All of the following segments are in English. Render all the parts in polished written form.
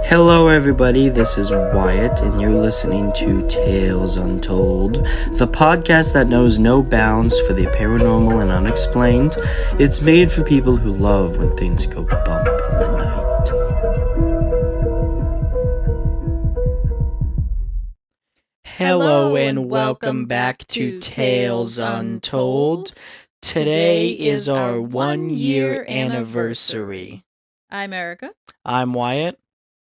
Hello, everybody. This is Wyatt, and you're listening to Tales Untold, the podcast that knows no bounds for the paranormal and unexplained. It's made for people who love when things go bump in the night. Hello, and welcome back to Tales Untold. Today is our 1 year anniversary. I'm Erica, I'm Wyatt.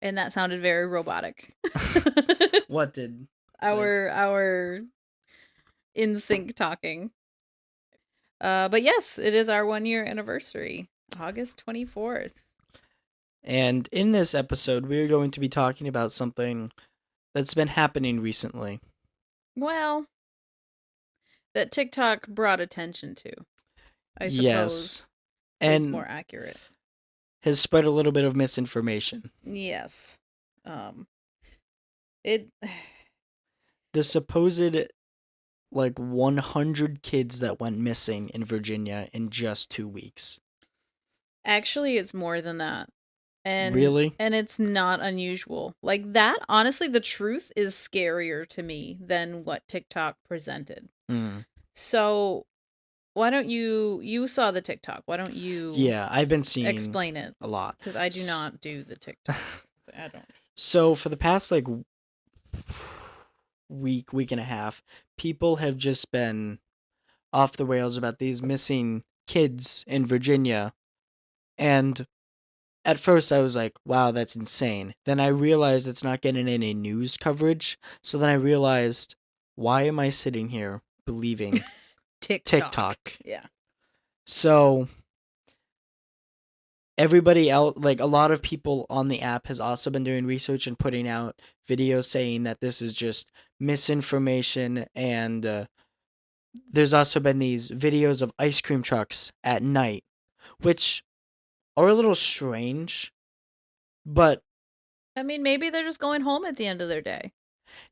and that sounded very robotic. What did? Our in sync talking. But yes, it is our 1 year anniversary, August 24th. And in this episode, we're going to be talking about something that's been happening recently. Well, that TikTok brought attention to, I suppose, Yes. is And more accurate. has spread a little bit of misinformation. Yes. The supposed 100 kids that went missing in Virginia in just 2 weeks. Actually, it's more than that. And Really? And it's not unusual. Like that, honestly, the truth is scarier to me than what TikTok presented. So, why don't you saw the TikTok? Why don't you Yeah, I've been seeing explain it a lot. because I do not do the TikTok. I don't. So for the past week and a half, people have just been off the rails about these missing kids in Virginia. And at first I was like, wow, that's insane. Then I realized it's not getting any news coverage. So then I realized, why am I sitting here believing TikTok? Yeah. So everybody else, a lot of people on the app has also been doing research and putting out videos saying that this is just misinformation. And there's also been these videos of ice cream trucks at night, which are a little strange, but I mean, maybe they're just going home at the end of their day.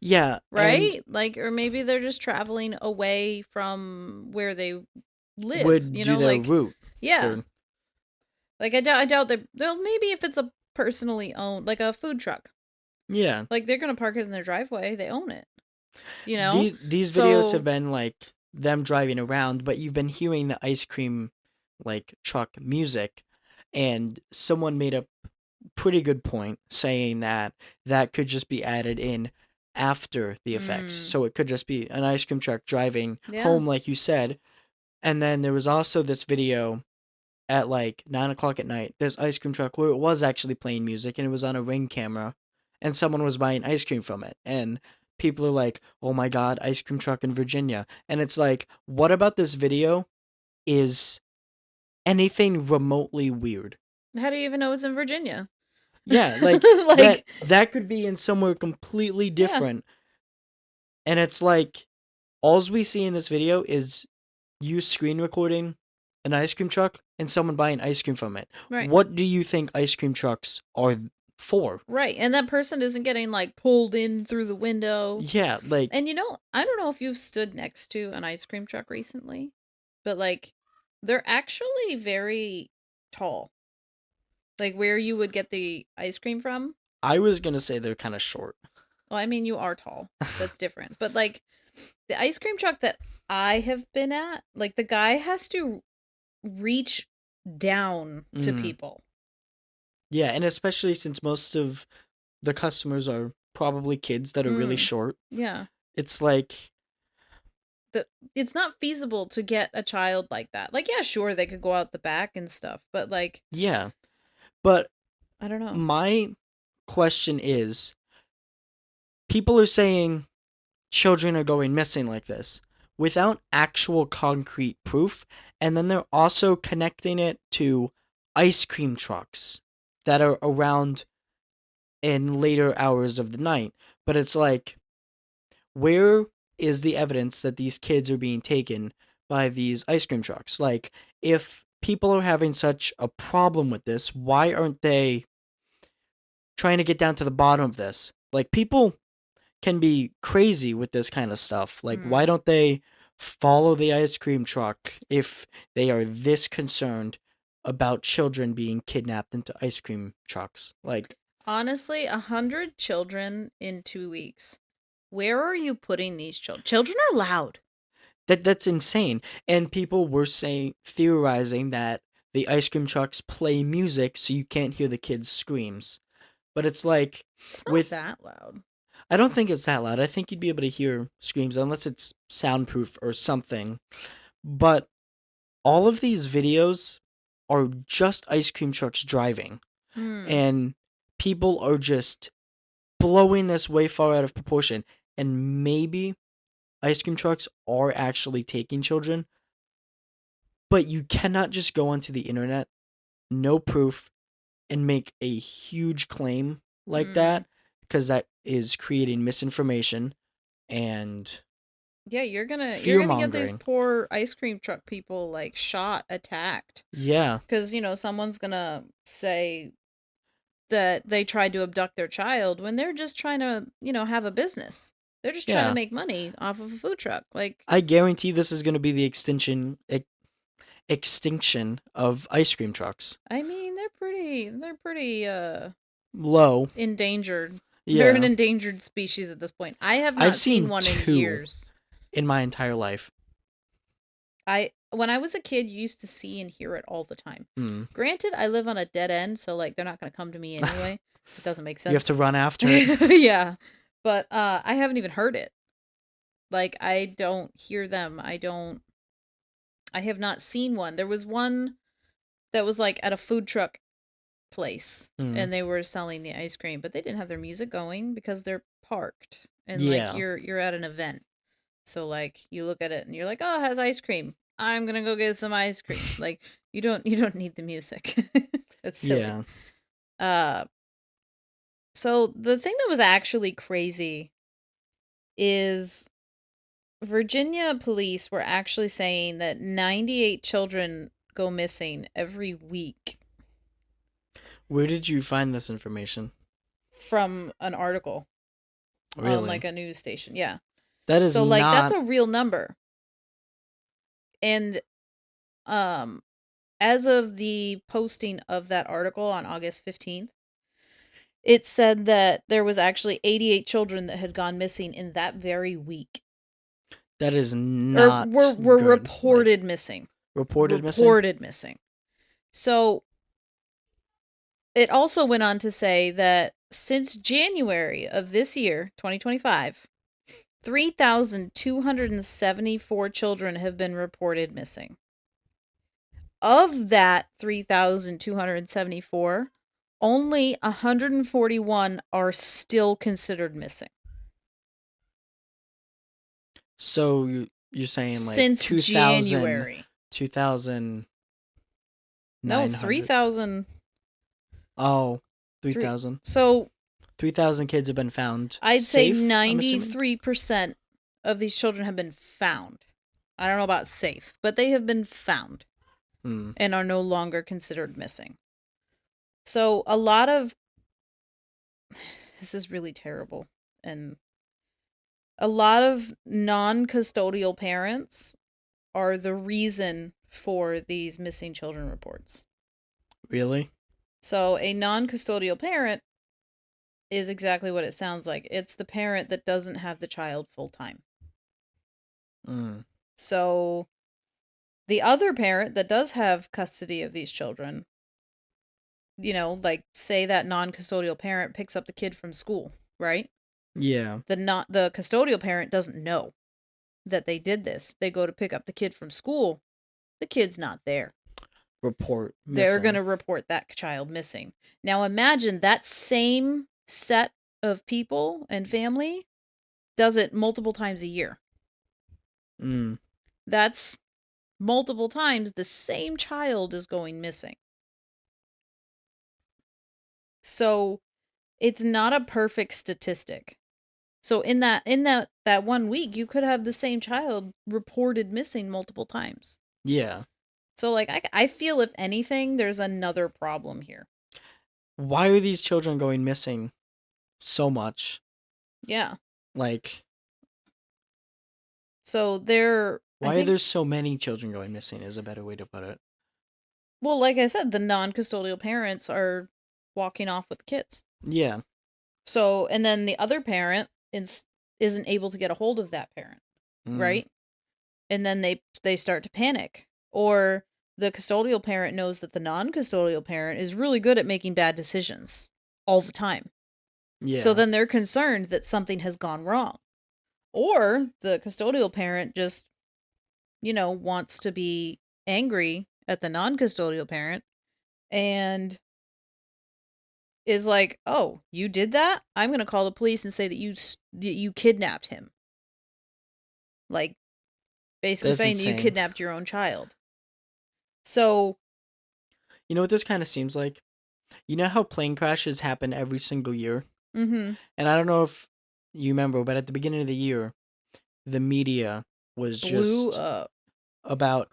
Yeah. Right? Or maybe they're just traveling away from where they live. Would do their route. Yeah. I doubt they'll maybe if it's a personally owned, like a food truck. Yeah. They're going to park it in their driveway. They own it. These videos have been them driving around, but you've been hearing the ice cream truck music, and someone made a pretty good point saying that could just be added in after the effects. So it could just be an ice cream truck driving home, like you said. And then there was also this video at 9 o'clock at night, this ice cream truck where it was actually playing music and it was on a Ring camera, and someone was buying ice cream from it. And people are like, oh my god, ice cream truck in Virginia. And it's like, what about this video is anything remotely weird? How do you even know it's in Virginia? Yeah, that could be in somewhere completely different. Yeah. And it's all we see in this video is you screen recording an ice cream truck and someone buying ice cream from it. Right. What do you think ice cream trucks are for? Right. And that person isn't getting pulled in through the window. Yeah, And I don't know if you've stood next to an ice cream truck recently, but they're actually very tall. Where you would get the ice cream from? I was going to say they're kind of short. Well, I mean, you are tall. That's different. But the ice cream truck that I have been at, the guy has to reach down to people. Yeah, and especially since most of the customers are probably kids that are really short. Yeah. It's it's not feasible to get a child like that. Yeah, sure, they could go out the back and stuff, but yeah. But I don't know. My question is, people are saying children are going missing like this without actual concrete proof, and then they're also connecting it to ice cream trucks that are around in later hours of the night. But it's where is the evidence that these kids are being taken by these ice cream trucks? If people are having such a problem with this, why aren't they trying to get down to the bottom of this? People can be crazy with this kind of stuff. Why don't they follow the ice cream truck if they are this concerned about children being kidnapped into ice cream trucks? Honestly, 100 children in 2 weeks. Where are you putting these children? Children are loud. That's insane. And people were theorizing that the ice cream trucks play music so you can't hear the kids' screams. But it's like It's not with that loud. I don't think it's that loud. I think you'd be able to hear screams unless it's soundproof or something. But all of these videos are just ice cream trucks driving. Hmm. And people are just blowing this way far out of proportion. And maybe ice cream trucks are actually taking children, but you cannot just go onto the internet, no proof, and make a huge claim like Hmm. that because that is creating misinformation and Yeah, you're fear gonna get these mongering. poor ice cream truck people like shot, attacked, Yeah, because someone's gonna say that they tried to abduct their child when they're just trying to have a business. They're just trying to yeah. make money off of a food truck. Like, I guarantee this is going to be the extinction of ice cream trucks. I mean, they're pretty Low, endangered. They're an yeah. endangered species at this point. I have I've not seen seen one in 2 years. in my entire life. I When I was a kid, you used to see and hear it all the time. Hmm. Granted, I live on a dead end, so like they're not going to come to me anyway. It doesn't make You have sense. to run after it. Yeah. But I haven't even heard it. Like, I don't hear them. I have not seen one. There was one that was like at a food truck place Hmm. and they were selling the ice cream, but they didn't have their music going because they're parked and like Yeah. you're at an event. So like you look at it and you're like, "Oh, it has ice cream. I'm going to go get some ice cream." Like you don't need the music. That's silly. Yeah. Uh so the thing that was actually crazy is Virginia police were actually saying that 98 children go missing every week Where did you find this information? from an article on Really? like a news station. Yeah. That is So like that's not a real number. And um as of the posting of that article on August 15th, it said that there was actually 88 children that had gone missing in that very week. that is Or not were good. Like reported missing. reported missing? Reported missing. So it also went on to say that since January of this year, 2025, 3,274 children have been reported missing. Of that 3,274, only 141 are still considered missing. So you're saying like Since 2,000 January. 2,900. No, 3,000. Oh, Three. 3,000. So 3,000 kids have been found I'd say safe, I'm assuming? 93% of these children have been found. I don't know about safe, but they have been found Hmm. and are no longer considered missing. So a lot of this is really terrible. And a lot of non-custodial parents are the reason for these missing children reports. Really? So a non-custodial parent is exactly what it sounds like. It's the parent that doesn't have the child full time. Hmm. So the other parent that does have custody of these children, like say that non-custodial parent picks up the kid from school, right? Yeah. The custodial parent doesn't know that they did this. They go to pick up the kid from school. The kid's not there. Report They're going missing. to report that child missing. Now imagine that same set of people and family does it multiple times a year. Hmm. That's multiple times the same child is going missing. So it's not a perfect statistic. So in that 1 week, you could have the same child reported missing multiple times. Yeah. So like I feel if anything, there's another problem here. Why are these children going missing so much? Yeah. Like, So I why are think, there so many children going missing is a better way to put it. well, like I said, the non-custodial parents are walking off with the kids. Yeah. So, and then the other parent isn't able to get a hold of that parent, Mm. right? And then they start to panic. Or the custodial parent knows that the non-custodial parent is really good at making bad decisions all the time. So Yeah. then they're concerned that something has gone wrong. Or the custodial parent just, wants to be angry at the non-custodial parent and is like, "Oh, you did that? I'm going to call the police and say that you kidnapped him." Like basically That's saying that you insane. kidnapped your own child. So, You know what this kind of seems like? You know how plane crashes happen every single year? mhm, And I don't know if you remember, but at the beginning of the year, the media was blew just up. about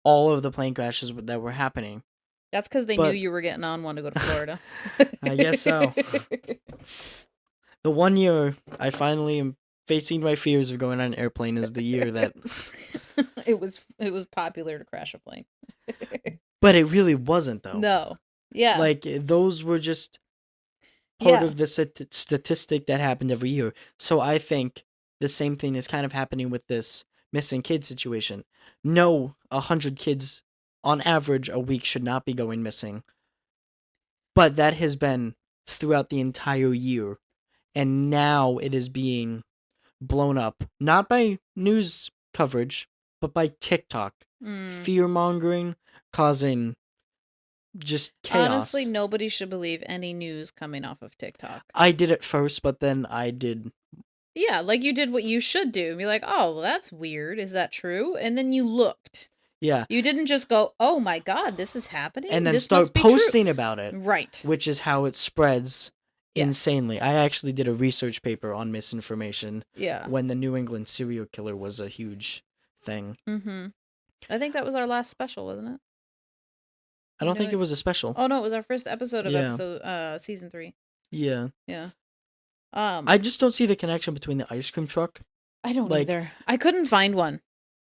all of the plane crashes that were happening. That's cuz they knew But you were getting on one to go to Florida. I guess so. The one year I finally am facing my fears of going on an airplane is the year that. It was popular to crash a plane. But it really wasn't, though. No. Yeah. Like, those were just part Yeah. of the statistic that happened every year. So I think the same thing is kind of happening with this missing kid situation. No, 100 kids on average a week should not be going missing. But that has been throughout the entire year. And now it is being blown up, not by news coverage, but by TikTok. Mm. Fear mongering, causing just Honestly, chaos. nobody should believe any news coming off of TikTok. I did it first, but then I did. Yeah, like you did what you should do. And be like, "Oh, well, that's weird. Is that true?" And then you looked. Yeah. You didn't just go, "Oh my god, this is And happening. then This start must be true." posting about it, Right. which is how it spreads Yes. insanely. I actually did a research paper on misinformation Yeah. when the New England serial killer was a huge thing. Mhm. I think that was our last special, wasn't it? I You don't know think it it. was a special. Oh no, it was our first episode of Yeah. season 3. Yeah. Yeah. I just don't see the connection between the ice cream truck. I don't Like, either. I couldn't find one.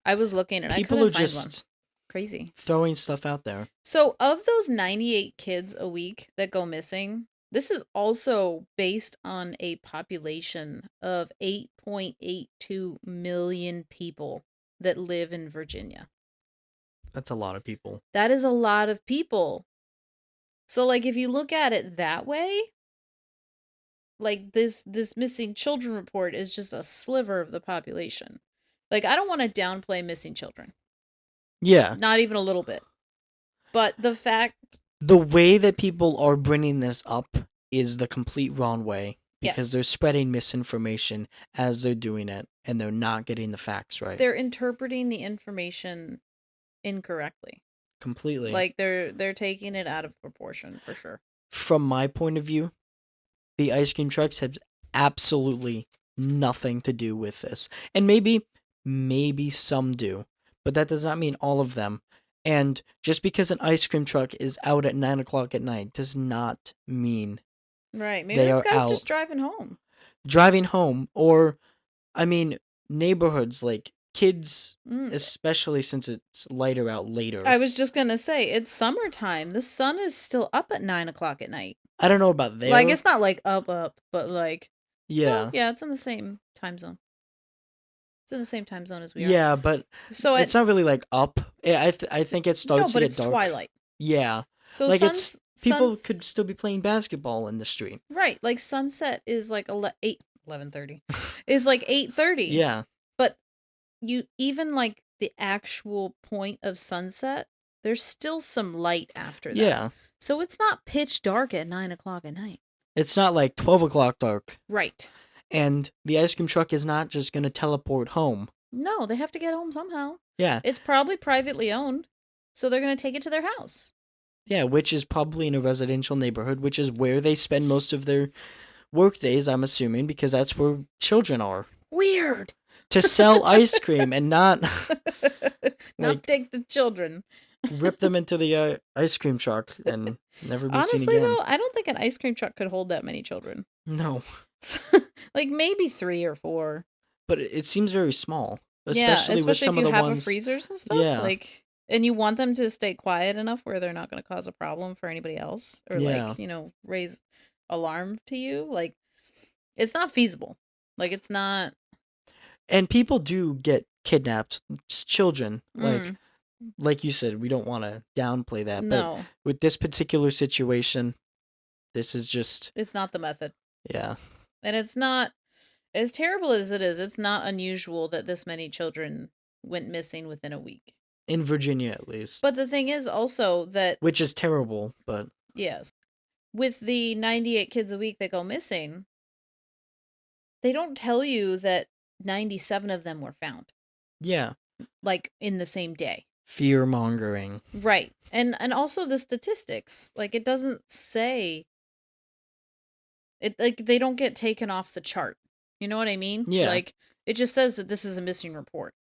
I was looking and I people couldn't are find one. just Crazy. throwing stuff out there. So, of those 98 kids a week that go missing, this is also based on a population of 8.82 million people that live in Virginia. That's a lot of people. That is a lot of people. So, like, if you look at it that way, like this missing children report is just a sliver of the population. Like, I don't want to downplay missing children. Yeah. Not even a little bit. But the fact, The way that people are bringing this up is the complete wrong way because yes, they're spreading misinformation as they're doing it and they're not getting the facts right. they're interpreting the information incorrectly. Completely. Like they're taking it out of proportion for sure. From my point of view, the ice cream trucks have absolutely nothing to do with this. And maybe some do, but that does not mean all of them. And just because an ice cream truck is out at 9 o'clock at night does not mean Right. Maybe they this are guy's out just driving home. driving home. Or, I mean, neighborhoods, like kids, Mm. especially since it's lighter out later. I was just gonna say it's summertime. The sun is still up at 9 o'clock at night. I don't know about there. Like it's not like up, but like Yeah. well, yeah, it's in the same time zone. It's in the same time zone as we are. Yeah, but So it's not really like up. I think it no, starts to but get it's dark. twilight. Yeah. So Like, it's people sun's could still be playing basketball in the street. right. Like sunset is like 11:30. Is like 8:30. Yeah. But you even like the actual point of sunset, there's still some light after that. Yeah. So it's not pitch dark at 9 o'clock at night. It's not like 12 o'clock dark. Right. And the ice cream truck is not just going to teleport home. No, they have to get home somehow. Yeah. It's probably privately owned. So they're going to take it to their house. Yeah, which is probably in a residential neighborhood, which is where they spend most of their work days, I'm assuming, because that's where children are. Weird. To sell ice cream and not Not take the children. rip them into the ice cream truck and never be seen Honestly, again. though, I don't think an ice cream truck could hold that many children. No. Like maybe 3 or 4. But it seems very small, Yeah, especially with some if of you the have ones. freezers and stuff. Yeah. Like, and you want them to stay quiet enough where they're not going to cause a problem for anybody else, or Yeah. like raise alarm to you. Like, it's not feasible. Like, it's not. And people do get kidnapped. It's children. Mm, Like you said, we don't want to downplay that, but no, with this particular situation, this is just it's not the method. yeah. And it's not, as terrible as it is, it's not unusual that this many children went missing within a week. In Virginia at least. But the thing is also that, Which is terrible, but yes, with the 98 kids a week that go missing, they don't tell you that 97 of them were found, yeah. like, in the same day. Fear mongering. Right. And also the statistics. Like, it doesn't say it, like, they don't get taken off the chart. You know what I mean? Yeah. Like, it just says that this is a missing report.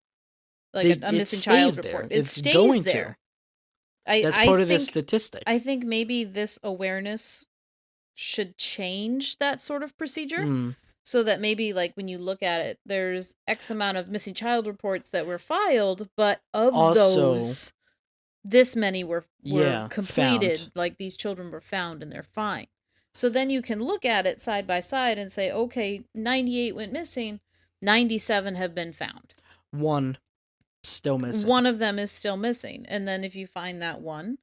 Like a It missing child stays there. report. It It's stays going there. to. That's I part of the think statistic. I think maybe this awareness should change that sort of procedure. Mm. So that maybe, like, when you look at it, there's X amount of missing child reports that were filed, but of Also, those, this many were completed. found. Like, these children were found and they're fine. So then you can look at it side by side and say, okay, 98 went missing, 97 have been found. One still missing. One of them is still missing. And then if you find that one,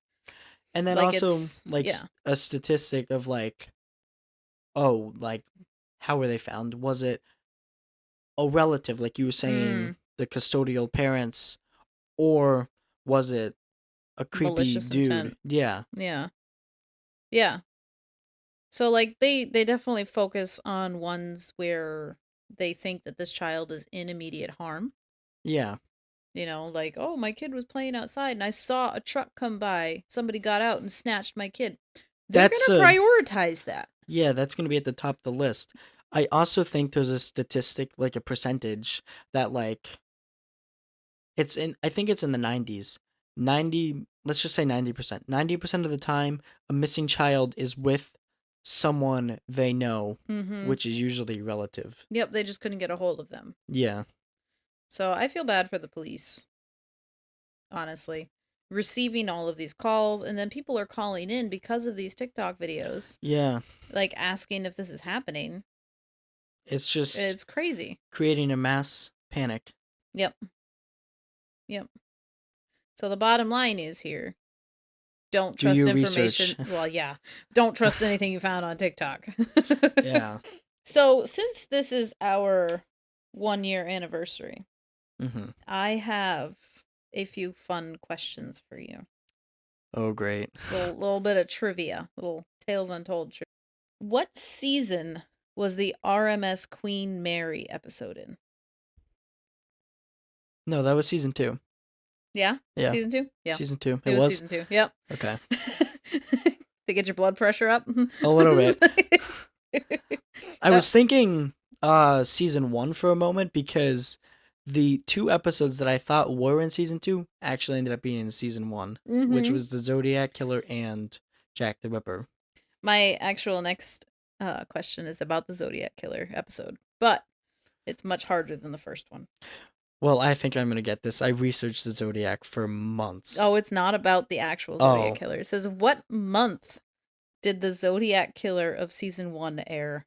and then like, also yeah. a statistic of like, oh, like, how were they found? Was it a relative, like you were saying, the custodial parents, or was it a creepy malicious dude? intent. Yeah. Yeah. Yeah. So, like, they definitely focus on ones where they think that this child is in immediate harm. Yeah. You know, like, oh, my kid was playing outside and I saw a truck come by. Somebody got out and snatched my kid. They're going to prioritize that. Yeah, that's going to be at the top of the list. I also think there's a statistic, like a percentage, that like I think it's in the 90s. 90, let's just say 90%. 90% of the time, a missing child is with someone they know, which is usually relative. Yep, they just couldn't get a hold of them. Yeah. So I feel bad for the police, honestly. Receiving all of these calls, and then people are calling in because of these TikTok videos. Yeah. Like, asking if this is happening. It's crazy. Creating a mass panic. Yep. Yep. So the bottom line is here, don't trust information. Research. Well, yeah. Don't trust anything you found on TikTok. Yeah. So since this is our 1-year anniversary, I have a few fun questions for you. Oh, great. Little bit of trivia, little Tales Untold trivia. What season was the RMS Queen Mary episode in? No, that was season 2. Yeah? Yeah. Season 2? Yeah. Season 2. It was season 2. Yep. Okay. To get your blood pressure up? A little bit. I was thinking season 1 for a moment because the 2 episodes that I thought were in season 2 actually ended up being in season 1, which was the Zodiac Killer and Jack the Ripper. My actual next question is about the Zodiac Killer episode, but it's much harder than the first one. Well, I think I'm going to get this. I researched the Zodiac for months. Oh, it's not about the actual Zodiac Killer. It says, what month did the Zodiac Killer of season 1 air?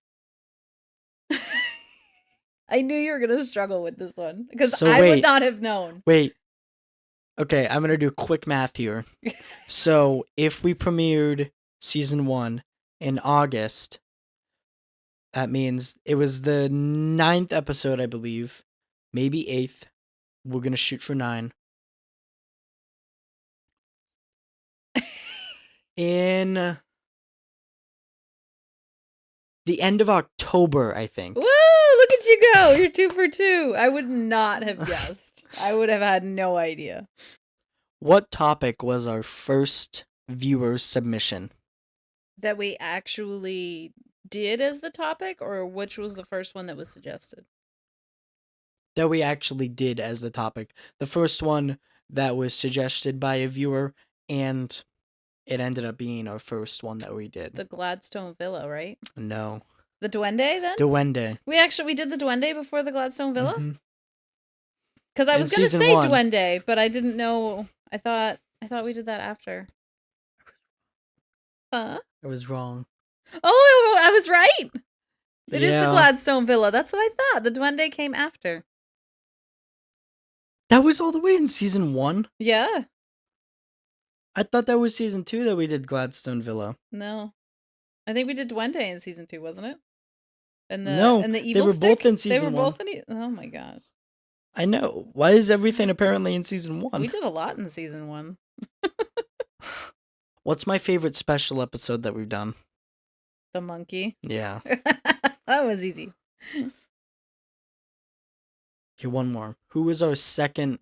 I knew you were going to struggle with this one because I would not have known. Wait. Okay, I'm going to do quick math here. So, if we premiered season 1 in August, that means it was the 9th episode, I believe. Maybe 8th. We're going to shoot for 9. In the end of October, I think. Woo! Look at you go. You're 2 for 2. I would not have guessed. I would have had no idea. What topic was our first viewer submission? That we actually did as the topic, or which was the first one that was suggested? That we actually did as the topic. The first one that was suggested by a viewer, and it ended up being our first one that we did. The Gladstone Villa, right? No. The Duende, then? Duende. We did the Duende before the Gladstone Villa? Because I was going to say 1. Duende, but I didn't know. I thought we did that after. Huh? I was wrong. Oh, I was right. It is the Yeah. Gladstone Villa. That's what I thought. The Duende came after. That was all the way in season 1? Yeah. I thought that was season 2 that we did Gladstone Villa. No. I think we did Duende in season 2, wasn't it? No, And the they evil were both stick? in They were season 1. both in oh my gosh. I know. Why is everything apparently in season 1? We did a lot in season 1. What's my favorite special episode that we've done? The monkey. Yeah. That was easy. Okay, one more. Who was our second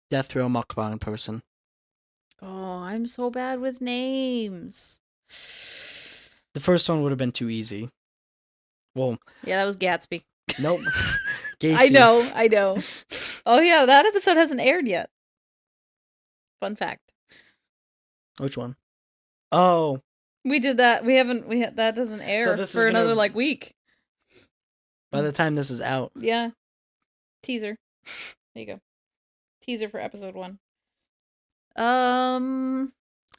death row mukbang person? Oh, I'm so bad with names. The first one would have been too easy. Well, Yeah, that was Gatsby. nope. Gacy. I know. Oh yeah, that episode hasn't aired yet. Fun fact. Which one? Oh, We did that. That doesn't air this is for another gonna- like week. by the time this is out. Yeah. Teaser. There you go. Teaser for episode 1.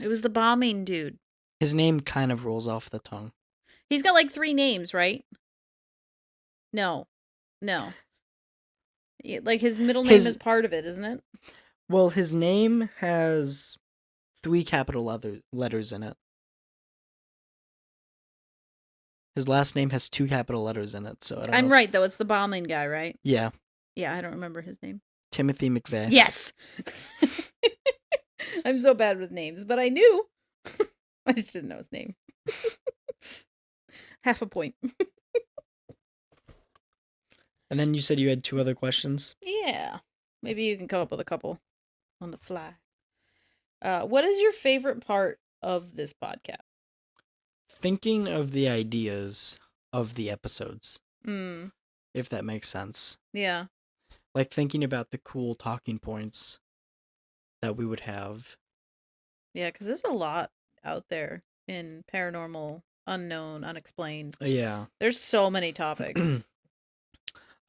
It was the bombing dude. His name kind of rolls off the tongue. He's got like 3 names, right? No. Like his middle name is part of it, isn't it? Well, his name has 3 capital letters in it. His last name has 2 capital letters in it, so I don't know. I'm right though. It's the bombing guy, right? Yeah. Yeah, I don't remember his name. Timothy McVeigh. Yes. I'm so bad with names, but I knew. I just didn't know his name. Half a point. And then you said you had 2 other questions? Yeah. Maybe you can come up with a couple on the fly. What is your favorite part of this podcast? Thinking of the ideas of the episodes. Mm. If that makes sense. Yeah. Like thinking about the cool talking points that we would have. Yeah, because there's a lot out there in paranormal, unknown, unexplained. Yeah. There's so many topics.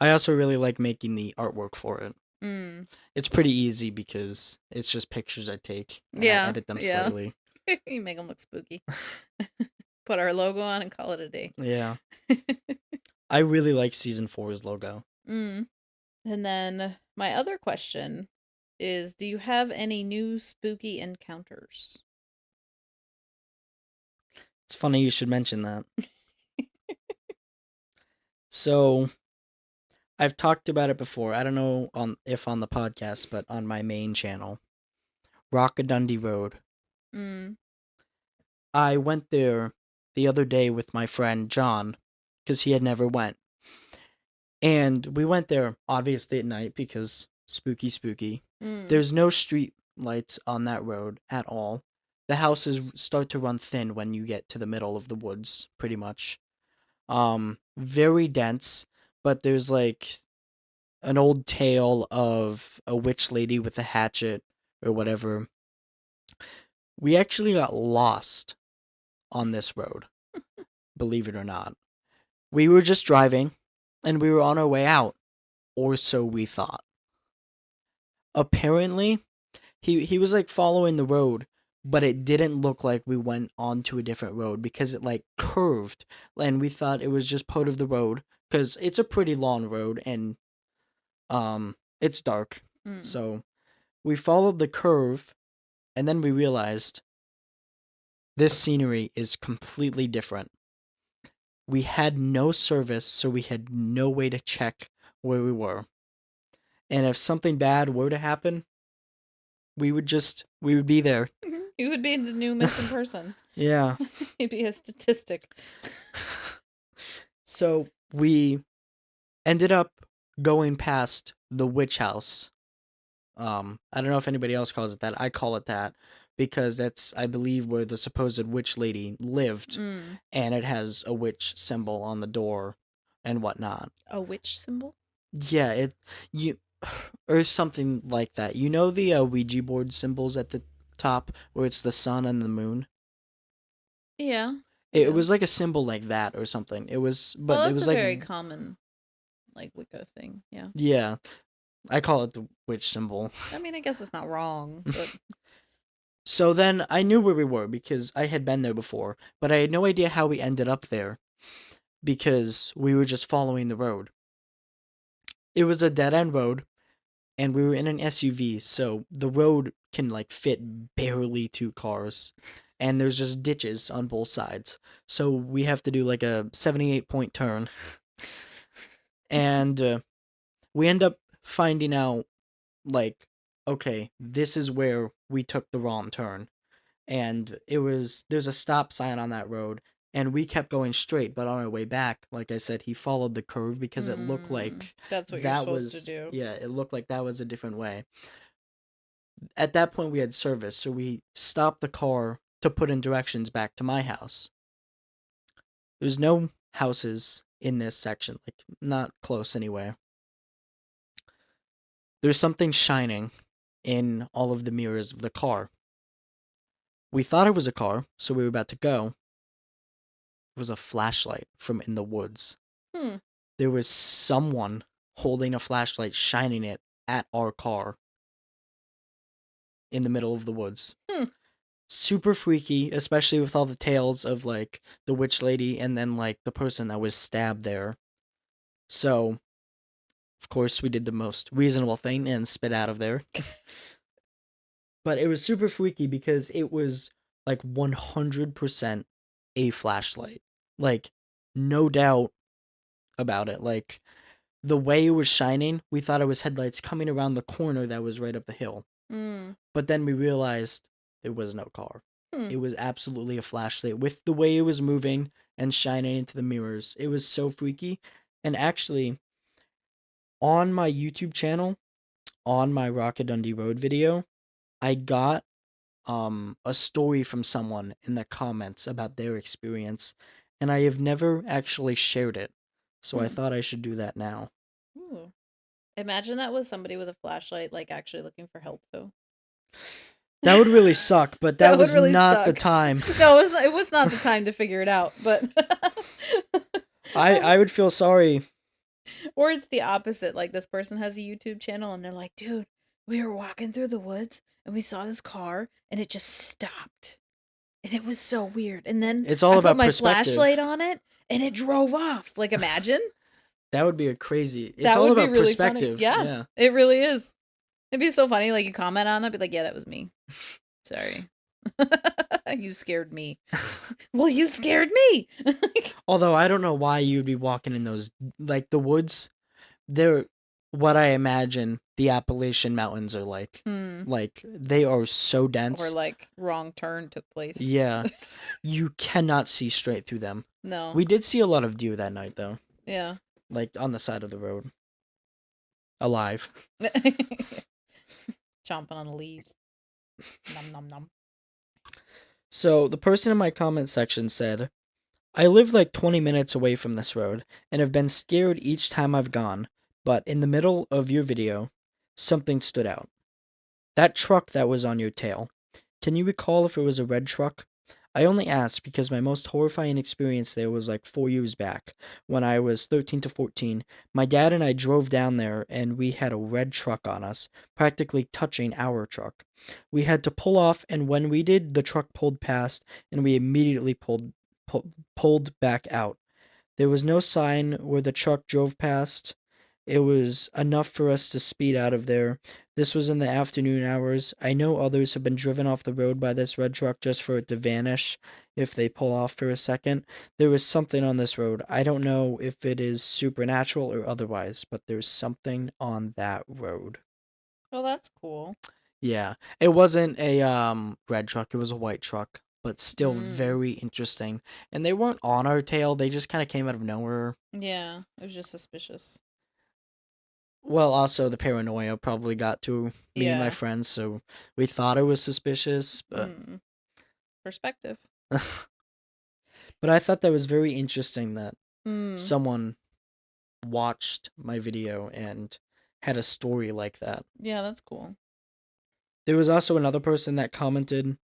I also really like making the artwork for it. Mm. It's pretty easy because it's just pictures I take and I edit them slightly. You make them look spooky. Put our logo on and call it a day. Yeah. I really like season 4's logo. Mm. And then my other question is, do you have any new spooky encounters? It's funny you should mention that. So, I've talked about it before. I don't know if on the podcast, but on my main channel, Rockadundy Road. Mm. I went there the other day with my friend John because he had never went. And we went there obviously at night because spooky. Mm. There's no street lights on that road at all. The houses start to run thin when you get to the middle of the woods, pretty much. Very dense, but there's like an old tale of a witch lady with a hatchet or whatever. We actually got lost on this road, believe it or not. We were just driving, and we were on our way out, or so we thought. Apparently, he was like following the road, but it didn't look like we went onto a different road because it like curved, and we thought it was just part of the road because it's a pretty long road and it's dark. Mm. So we followed the curve, and then we realized this scenery is completely different. We had no service, so we had no way to check where we were. And if something bad were to happen, we would be there. You would be the new missing person. Yeah. You'd be a statistic. So we ended up going past the witch house. I don't know if anybody else calls it that. I call it that because that's, I believe, where the supposed witch lady lived, and it has a witch symbol on the door and whatnot. A witch symbol? Yeah, or something like that. You know the Ouija board symbols at the top where it's the sun and the moon? Yeah. It was like a symbol like that or something. It was, but that's it was a like very common, like Wicca thing. Yeah. Yeah, I call it the witch symbol. I mean, I guess it's not wrong, but So then I knew where we were because I had been there before, but I had no idea how we ended up there because we were just following the road. It was a dead end road, and we were in an SUV, so the road can like fit barely two cars, and there's just ditches on both sides. So we have to do like a 78-point turn, and we end up finding out like, okay, this is where we took the wrong turn, and there's a stop sign on that road. And we kept going straight, but on our way back, like I said, he followed the curve because it looked like That's what you're that supposed to was, do. yeah, it looked like that was a different way. At that point we had service, so we stopped the car to put in directions back to my house. There's no houses in this section, like not close anyway. There's something shining in all of the mirrors of the car. We thought it was a car, so we were about to go. It was a flashlight from in the woods. Hmm. There was someone holding a flashlight shining it at our car in the middle of the woods. Hmm. Super freaky, especially with all the tales of like the witch lady and then like the person that was stabbed there. So, of course, we did the most reasonable thing and spit out of there. But it was super freaky because it was like 100% a flashlight. Like, no doubt about it. Like, the way it was shining, we thought it was headlights coming around the corner that was right up the hill. Mm. But then we realized it was no car. Hmm. It was absolutely a flashlight with the way it was moving and shining into the mirrors. It was so freaky. And actually, on my YouTube channel, on my Rocket Dundee Road video, I got a story from someone in the comments about their experience, and I have never actually shared it. So I Hmm. thought I should do that now. Ooh. Imagine that was somebody with a flashlight, like actually looking for help, though. That would really suck, but that That would was really not the suck. time. No, it was not the time to figure it out, but I would feel sorry. or it's the opposite. Like this person has a YouTube channel and they're like, dude, we were walking through the woods and we saw this car and it just stopped. And it was so weird. And then It's I all put about my perspective. flashlight on it and it drove off. Like imagine? That would be a crazy. It's That all would be about really funny. perspective. Yeah, Yeah. it really is. It'd be so funny. Like you comment on it, be like, yeah, that was me. Sorry. You scared me. Well, you scared me. Although I don't know why you would be walking in those like the woods. They're what I imagine the Appalachian Mountains are like. Hmm. Like they are so Or dense. like wrong turn took place. Yeah. You cannot see straight through them. No. We did see a lot of deer that night though. Yeah. Like on the side of the road. Alive. Chomping on the leaves. Nom nom nom. So the person in my comment section said, I live like 20 minutes away from this road and have been scared each time I've gone, but in the middle of your video, something stood out. That truck that was on your tail. Can you recall if it was a red truck? I only asked because my most horrifying experience there was like 4 years back. When I was 13 to 14, my dad and I drove down there and we had a red truck on us, practically touching our truck. We had to pull off, and when we did, the truck pulled past and we immediately pulled back out. There was no sign where the truck drove past. It was enough for us to speed out of there. This was in the afternoon hours. I know others have been driven off the road by this red truck just for it to vanish if they pull off for a second. There was something on this road. I don't know if it is supernatural or otherwise, but there's something on that road. Well, that's cool. Yeah. It wasn't a red truck, it was a white truck, but still Mm. very interesting. And they weren't on our tail, they just kind of came out of nowhere. Yeah, it was just suspicious. Well, also the paranoia probably got to me and my Yeah. friends, so we thought it was suspicious, but Mm. Perspective. but I thought that was very interesting that Mm. someone watched my video and had a story like that. Yeah, that's cool. There was also another person that commented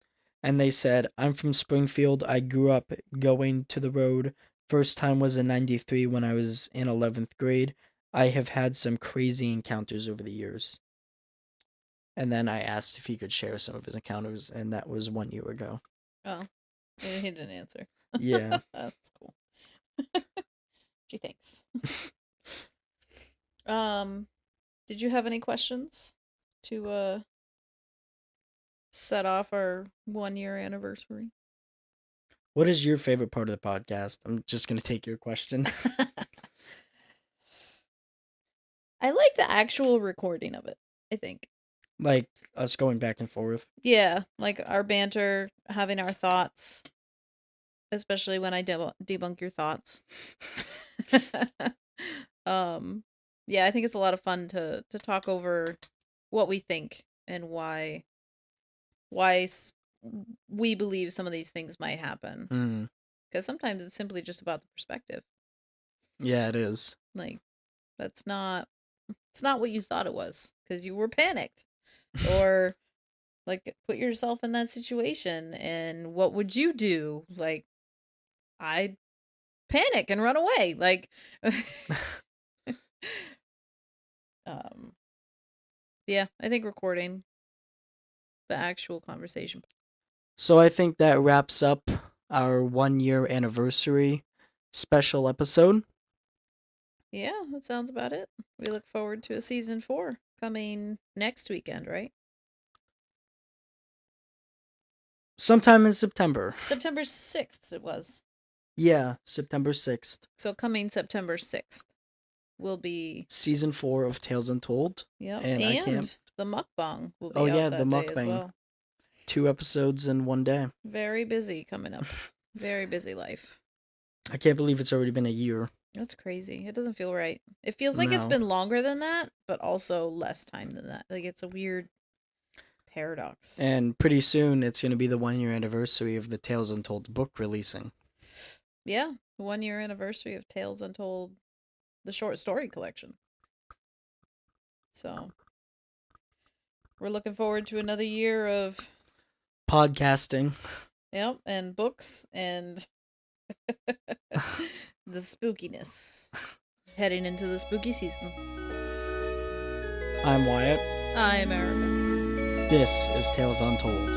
and they said, I'm from Springfield. I grew up going to the road. First time was in 93 when I was in 11th grade. I have had some crazy encounters over the years. And then I asked if he could share some of his encounters, and that was 1 year ago. Oh, he didn't answer. Yeah. That's cool. Gee, thanks. Did you have any questions to set off our 1 year anniversary? What is your favorite part of the podcast? I'm just gonna take your question. I like the actual recording of it, I think. Like us going back and forth. Yeah, like our banter, having our thoughts, especially when I debunk your thoughts. um yeah, I think it's a lot of fun to talk over what we think and why we believe some of these things might happen. Mm. Because sometimes it's simply just about the perspective. Yeah, it is. Like it's not what you thought it was because you were panicked, or like put yourself in that situation and what would you do? Like I'd panic and run away. Like um yeah, I think recording the actual conversation. So I think that wraps up our 1 year anniversary special episode. Yeah, that sounds about it. We look forward to a season 4 coming next weekend, right? Sometime in September. September 6th it was. Yeah, September 6th. So coming September 6th will be Season 4 of Tales Untold. yep, And I can't. the mukbang will be Oh, out yeah, the that day as mukbang. well. 2 episodes in 1 day. Very busy coming up. Very busy life. I can't believe it's already been a year. That's crazy. It doesn't feel right. It feels like it's No. been longer than that, but also less time than that. Like it's a weird paradox. And pretty soon it's going to be the 1 year anniversary of the Tales Untold book releasing. Yeah, 1 year anniversary of Tales Untold, the short story collection. So we're looking forward to another year of Podcasting. yep, and books and the spookiness. Heading into the spooky season. I'm Wyatt. I'm Erica. This is Tales Untold.